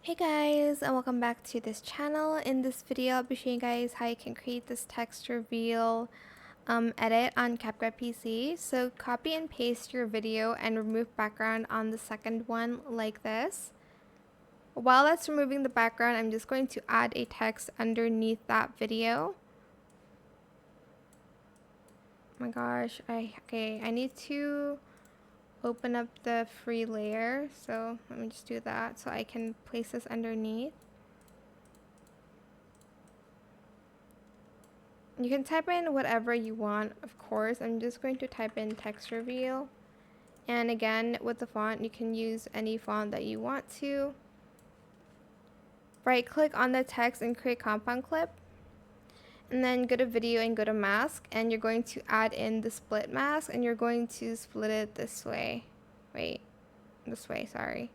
Hey guys, and welcome back to this channel. In this video, I'll be showing you guys how you can create this text reveal edit on CapCut PC. So copy and paste your video and remove background on the second one like this. While that's removing the background, I'm just going to add a text underneath that video. Oh my gosh, I need to open up the free layer, so let me just do that so I can place this underneath. You can type in whatever you want, of course. I'm just going to type in text reveal, and again with the font you can use any font that you want to. Right click on the text and create compound clip, and then go to video and go to mask, and you're going to add in the split mask, and you're going to split it this way. Sorry.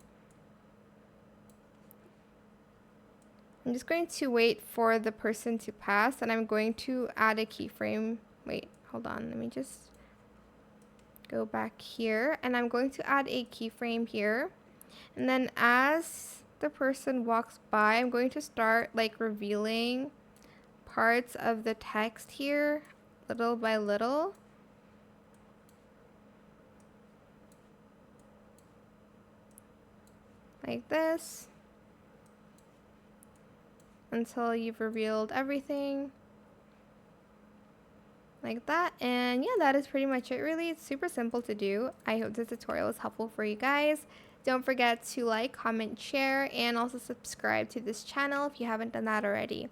I'm just going to wait for the person to pass, and I'm going to add a keyframe. Wait, hold on, let me just go back here, and I'm going to add a keyframe here, and then as the person walks by, I'm going to start like revealing parts of the text here little by little. Like this, until you've revealed everything like that. And yeah, that is pretty much it. Really, it's super simple to do. I hope this tutorial is helpful for you guys. Don't forget to like, comment, share, and also subscribe to this channel if you haven't done that already.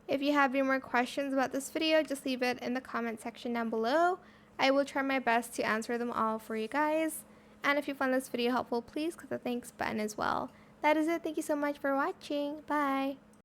If you have any more questions about this video, just leave it in the comment section down below. I will try my best to answer them all for you guys. And if you found this video helpful, please click the thanks button as well. That is it. Thank you so much for watching. Bye.